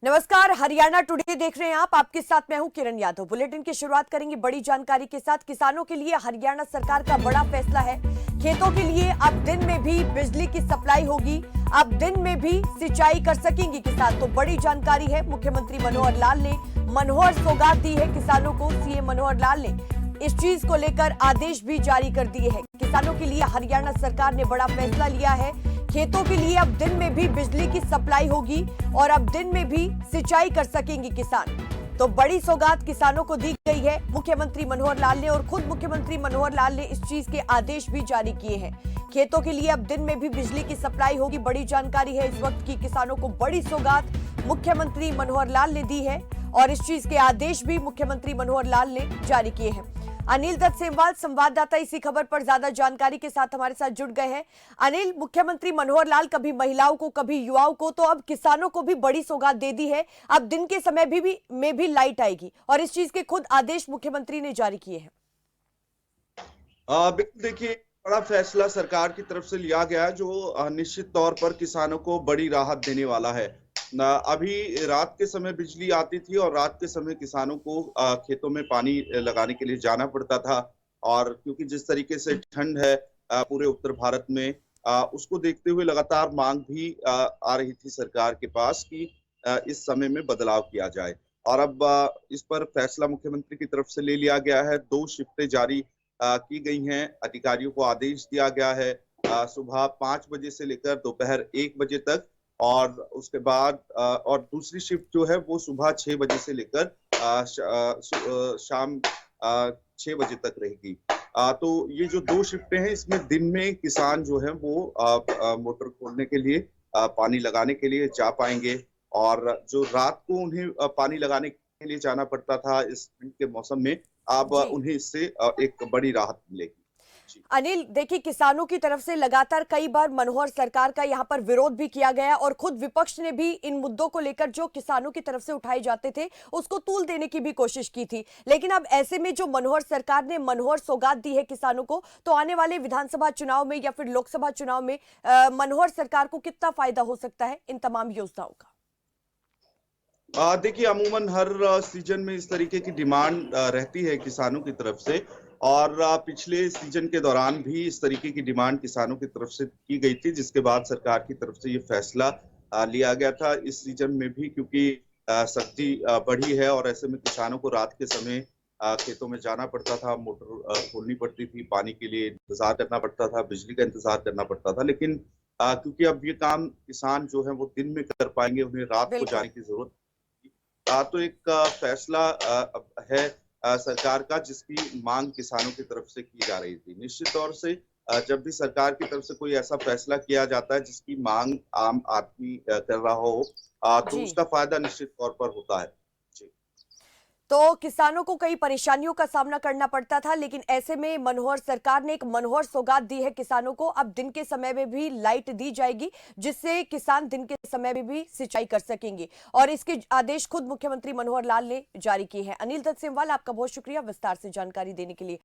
नमस्कार, हरियाणा टुडे देख रहे हैं आप। आपके साथ मैं हूं किरण यादव। बुलेटिन की शुरुआत करेंगे बड़ी जानकारी के साथ। किसानों के लिए हरियाणा सरकार का बड़ा फैसला है। खेतों के लिए अब दिन में भी बिजली की सप्लाई होगी। अब दिन में भी सिंचाई कर सकेंगे किसान। तो बड़ी जानकारी है। मुख्यमंत्री मनोहर लाल ने मनोहर सौगात दी है किसानों को। सीएम मनोहर लाल ने इस चीज को लेकर आदेश भी जारी कर दिए हैं। किसानों के लिए हरियाणा सरकार ने बड़ा फैसला लिया है। खेतों के लिए अब दिन में भी बिजली की सप्लाई होगी और अब दिन में भी सिंचाई कर सकेंगे किसान। तो बड़ी सौगात किसानों को दी गई है मुख्यमंत्री मनोहर लाल ने, और खुद मुख्यमंत्री मनोहर लाल ने इस चीज के आदेश भी जारी किए हैं। खेतों के लिए अब दिन में भी बिजली की सप्लाई होगी। बड़ी जानकारी है इस वक्त की। किसानों को बड़ी सौगात मुख्यमंत्री मनोहर लाल ने दी है और इस चीज के आदेश भी मुख्यमंत्री मनोहर लाल ने जारी किए हैं। अनिल दत्त सेमवाल संवाददाता इसी खबर पर ज्यादा जानकारी के साथ हमारे साथ जुड़ गए हैं। अनिल, मुख्यमंत्री मनोहर लाल कभी महिलाओं को कभी युवाओं को, तो अब किसानों को भी बड़ी सौगात दे दी है। अब दिन के समय में भी लाइट आएगी और इस चीज के खुद आदेश मुख्यमंत्री ने जारी किए हैं। बिल्कुल, देखिए, बड़ा फैसला सरकार की तरफ से लिया गया है जो निश्चित तौर पर किसानों को बड़ी राहत देने वाला है। अभी रात के समय बिजली आती थी और रात के समय किसानों को खेतों में पानी लगाने के लिए जाना पड़ता था। और क्योंकि जिस तरीके से ठंड है पूरे उत्तर भारत में, उसको देखते हुए लगातार मांग भी आ रही थी सरकार के पास कि इस समय में बदलाव किया जाए। और अब इस पर फैसला मुख्यमंत्री की तरफ से ले लिया गया है। 2 शिफ्टें जारी की गई हैं। अधिकारियों को आदेश दिया गया है सुबह 5 बजे से लेकर दोपहर 1 बजे तक, और उसके बाद और दूसरी शिफ्ट जो है वो सुबह 6 बजे से लेकर शाम 6 बजे तक रहेगी। तो ये जो 2 शिफ्टें हैं, इसमें दिन में किसान जो है वो मोटर खोलने के लिए पानी लगाने के लिए जा पाएंगे। और जो रात को उन्हें पानी लगाने के लिए जाना पड़ता था इस ठंड के मौसम में, अब जी उन्हें इससे एक बड़ी राहत मिलेगी। जी। अनिल, देखिए, किसानों की तरफ से लगातार कई बार मनोहर सरकार का यहां पर विरोध भी किया गया और खुद विपक्ष ने भी इन मुद्दों को लेकर जो किसानों की तरफ से उठाए जाते थे उसको तूल देने की भी कोशिश की थी। लेकिन अब ऐसे में जो मनोहर सरकार ने मनोहर सौगात दी है किसानों को, तो आने वाले विधानसभा चुनाव में या फिर लोकसभा चुनाव में मनोहर सरकार को कितना फायदा हो सकता है इन तमाम योजनाओं का? देखिए, अमूमन हर सीजन में इस तरीके की डिमांड रहती है किसानों की तरफ से। और पिछले सीजन के दौरान भी इस तरीके की डिमांड किसानों की तरफ से की गई थी, जिसके बाद सरकार की तरफ से ये फैसला लिया गया था। इस सीजन में भी क्योंकि सर्दी बढ़ी है और ऐसे में किसानों को रात के समय खेतों में जाना पड़ता था, मोटर खोलनी पड़ती थी, पानी के लिए इंतजार करना पड़ता था, बिजली का इंतजार करना पड़ता था। लेकिन क्योंकि अब ये काम किसान जो है वो दिन में कर पाएंगे, उन्हें रात को बिल्कुल। जाने की जरूरत। तो एक फैसला है सरकार का, जिसकी मांग किसानों की तरफ से की जा रही थी। निश्चित तौर से जब भी सरकार की तरफ से कोई ऐसा फैसला किया जाता है जिसकी मांग आम आदमी कर रहा हो, तो जी, उसका फायदा निश्चित तौर पर होता है। जी। तो किसानों को कई परेशानियों का सामना करना पड़ता था, लेकिन ऐसे में मनोहर सरकार ने एक मनोहर सौगात दी है किसानों को। अब दिन के समय में भी लाइट दी जाएगी, जिससे किसान दिन के समय में भी सिंचाई कर सकेंगे, और इसके आदेश खुद मुख्यमंत्री मनोहर लाल ने जारी किए हैं। अनिल दत्त सेमवाल, आपका बहुत शुक्रिया विस्तार से जानकारी देने के लिए।